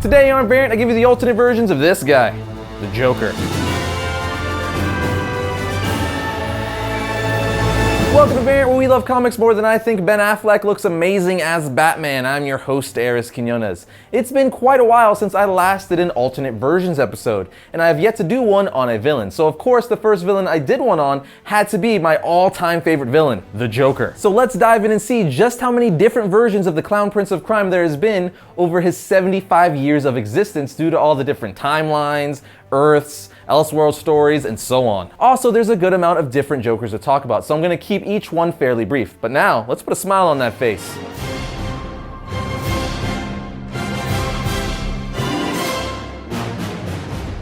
Today on Variant, I give you the alternate versions of this guy, the Joker. Welcome to Variant, where we love comics more than I think Ben Affleck looks amazing as Batman. I'm your host, Arris. It's been quite a while since I last did an alternate versions episode, and I have yet to do one on a villain. So of course, the first villain I did one on had to be my all-time favorite villain, the Joker. So let's dive in and see just how many different versions of the Clown Prince of Crime there has been over his 75 years of existence due to all the different timelines, Earths, Elseworlds stories, and so on. Also, there's a good amount of different Jokers to talk about, so I'm gonna keep each one fairly brief. But now, let's put a smile on that face.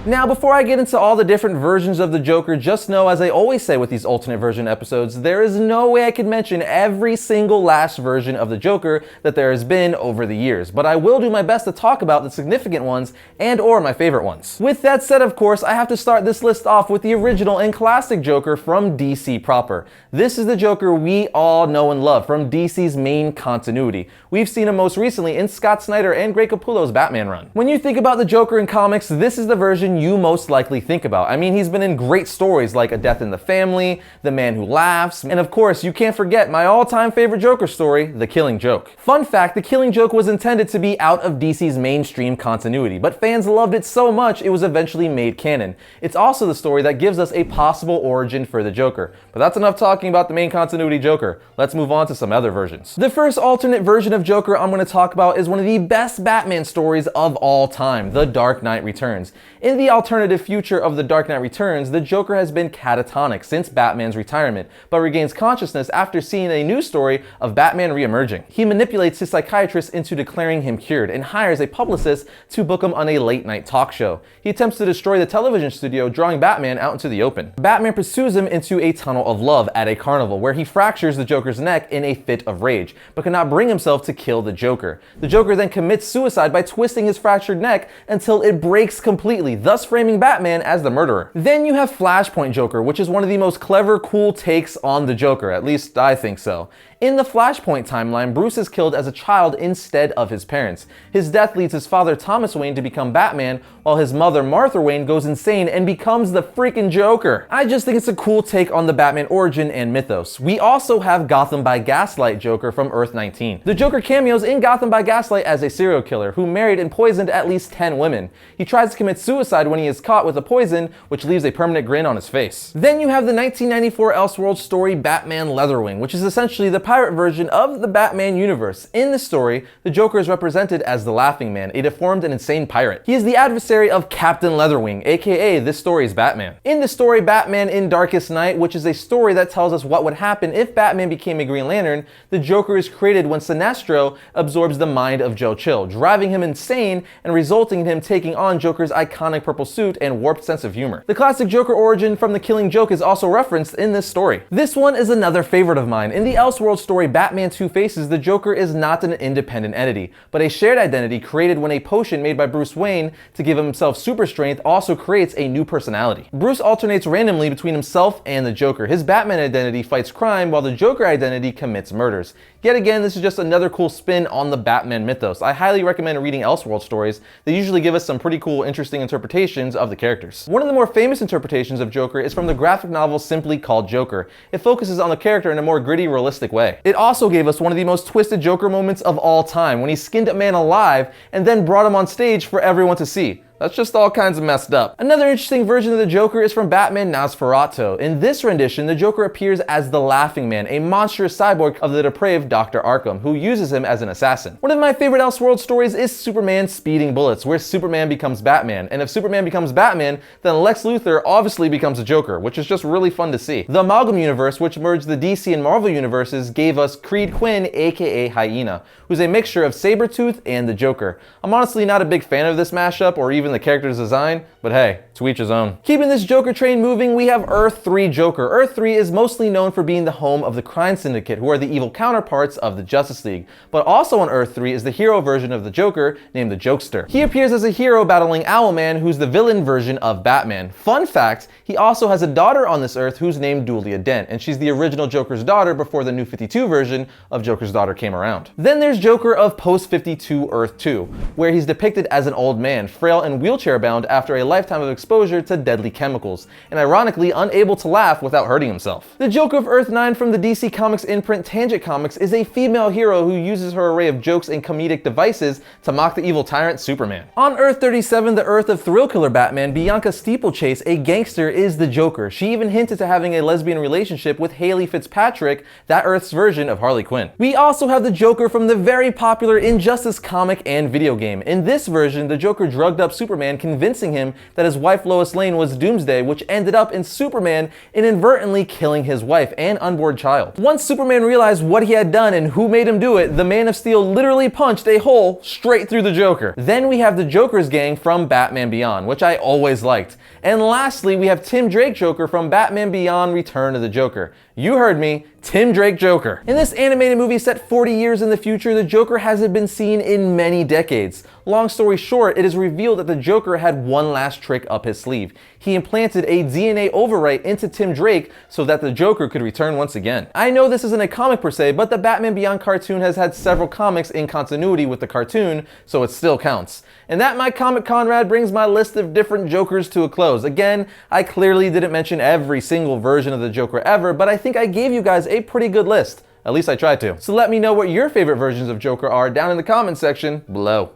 Now, before I get into all the different versions of the Joker, just know, as I always say with these alternate version episodes, there is no way I could mention every single last version of the Joker that there has been over the years, but I will do my best to talk about the significant ones and or my favorite ones. With that said, of course, I have to start this list off with the original and classic Joker from DC proper. This is the Joker we all know and love from DC's main continuity. We've seen him most recently in Scott Snyder and Greg Capullo's Batman run. When you think about the Joker in comics, this is the version you most likely think about. I mean, he's been in great stories like A Death in the Family, The Man Who Laughs, and of course, you can't forget my all-time favorite Joker story, The Killing Joke. Fun fact, The Killing Joke was intended to be out of DC's mainstream continuity, but fans loved it so much it was eventually made canon. It's also the story that gives us a possible origin for the Joker. But that's enough talking about the main continuity Joker. Let's move on to some other versions. The first alternate version of Joker I'm going to talk about is one of the best Batman stories of all time, The Dark Knight Returns. In the alternative future of The Dark Knight Returns, the Joker has been catatonic since Batman's retirement, but regains consciousness after seeing a news story of Batman re-emerging. He manipulates his psychiatrist into declaring him cured and hires a publicist to book him on a late-night talk show. He attempts to destroy the television studio, drawing Batman out into the open. Batman pursues him into a tunnel of love at a carnival, where he fractures the Joker's neck in a fit of rage, but cannot bring himself to kill the Joker. The Joker then commits suicide by twisting his fractured neck until it breaks completely, thus framing Batman as the murderer. Then you have Flashpoint Joker, which is one of the most clever, cool takes on the Joker, at least I think so. In the Flashpoint timeline, Bruce is killed as a child instead of his parents. His death leads his father Thomas Wayne to become Batman, while his mother Martha Wayne goes insane and becomes the freaking Joker. I just think it's a cool take on the Batman origin and mythos. We also have Gotham by Gaslight Joker from Earth 19. The Joker cameos in Gotham by Gaslight as a serial killer who married and poisoned at least 10 women. He tries to commit suicide when he is caught with the poison, which leaves a permanent grin on his face. Then you have the 1994 Elseworlds story Batman Leatherwing, which is essentially the pirate version of the Batman universe. In this story, the Joker is represented as the Laughing Man, a deformed and insane pirate. He is the adversary of Captain Leatherwing, aka this story's Batman. In the story Batman in Darkest Night, which is a story that tells us what would happen if Batman became a Green Lantern, the Joker is created when Sinestro absorbs the mind of Joe Chill, driving him insane and resulting in him taking on Joker's iconic purple suit and warped sense of humor. The classic Joker origin from The Killing Joke is also referenced in this story. This one is another favorite of mine. In the Elseworlds story Batman Two Faces, the Joker is not an independent entity, but a shared identity created when a potion made by Bruce Wayne to give himself super strength also creates a new personality. Bruce alternates randomly between himself and the Joker. His Batman identity fights crime, while the Joker identity commits murders. Yet again, this is just another cool spin on the Batman mythos. I highly recommend reading Elseworlds stories. They usually give us some pretty cool, interesting interpretations of the characters. One of the more famous interpretations of Joker is from the graphic novel simply called Joker. It focuses on the character in a more gritty, realistic way. It also gave us one of the most twisted Joker moments of all time, when he skinned a man alive and then brought him on stage for everyone to see. That's just all kinds of messed up. Another interesting version of the Joker is from Batman Nosferatu. In this rendition, the Joker appears as the Laughing Man, a monstrous cyborg of the depraved Dr. Arkham, who uses him as an assassin. One of my favorite Elseworlds stories is Superman Speeding Bullets, where Superman becomes Batman. And if Superman becomes Batman, then Lex Luthor obviously becomes a Joker, which is just really fun to see. The Amalgam Universe, which merged the DC and Marvel universes, gave us Creed Quinn, aka Hyena, who's a mixture of Sabretooth and the Joker. I'm honestly not a big fan of this mashup, or even believe in the character's design, but hey, to each his own. Keeping this Joker train moving, we have Earth 3 Joker. Earth 3 is mostly known for being the home of the Crime Syndicate, who are the evil counterparts of the Justice League. But also on Earth 3 is the hero version of the Joker named the Jokester. He appears as a hero battling Owlman, who's the villain version of Batman. Fun fact, he also has a daughter on this Earth who's named Dulia Dent, and she's the original Joker's daughter before the New 52 version of Joker's daughter came around. Then there's Joker of Post-52 Earth 2, where he's depicted as an old man, frail and wheelchair-bound after a lifetime of exposure to deadly chemicals, and ironically unable to laugh without hurting himself. The Joker of Earth 9 from the DC Comics imprint Tangent Comics is a female hero who uses her array of jokes and comedic devices to mock the evil tyrant Superman. On Earth 37, the Earth of Thrill Killer Batman, Bianca Steeplechase, a gangster, is the Joker. She even hinted to having a lesbian relationship with Haley Fitzpatrick, that Earth's version of Harley Quinn. We also have the Joker from the very popular Injustice comic and video game. In this version, the Joker drugged up Superman, convincing him that his wife Lois Lane was Doomsday, which ended up in Superman inadvertently killing his wife and unborn child. Once Superman realized what he had done and who made him do it, the Man of Steel literally punched a hole straight through the Joker. Then we have the Joker's gang from Batman Beyond, which I always liked. And lastly, we have Tim Drake Joker from Batman Beyond Return of the Joker. You heard me, Tim Drake Joker. In this animated movie set 40 years in the future, the Joker hasn't been seen in many decades. Long story short, it is revealed that the Joker had one last trick up his sleeve. He implanted a DNA overwrite into Tim Drake so that the Joker could return once again. I know this isn't a comic per se, but the Batman Beyond cartoon has had several comics in continuity with the cartoon, so it still counts. And that, my comic Conrad, brings my list of different Jokers to a close. Again, I clearly didn't mention every single version of the Joker ever, but I think I gave you guys a pretty good list. At least I tried to. So let me know what your favorite versions of Joker are down in the comment section below.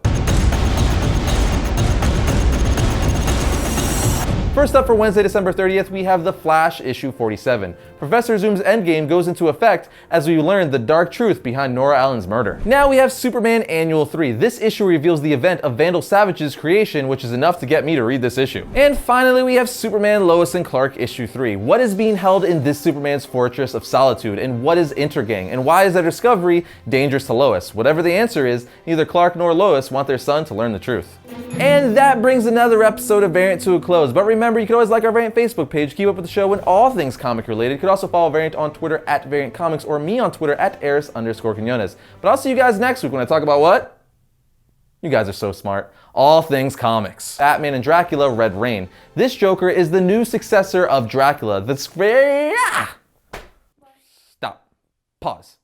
First up for Wednesday, December 30th, we have The Flash issue 47. Professor Zoom's endgame goes into effect as we learn the dark truth behind Nora Allen's murder. Now we have Superman Annual 3. This issue reveals the event of Vandal Savage's creation, which is enough to get me to read this issue. And finally, we have Superman Lois and Clark issue 3. What is being held in this Superman's fortress of solitude, and what is Intergang, and why is their discovery dangerous to Lois? Whatever the answer is, neither Clark nor Lois want their son to learn the truth. And that brings another episode of Variant to a close. But remember, you can always like our Variant Facebook page, keep up with the show and all things comic related. You could also follow Variant on Twitter at Variant Comics or me on Twitter at Arris_Quinones. But I'll see you guys next week when I talk about what? You guys are so smart. All things comics. Batman and Dracula, Red Rain. This Joker is the new successor of Dracula. Stop. Pause.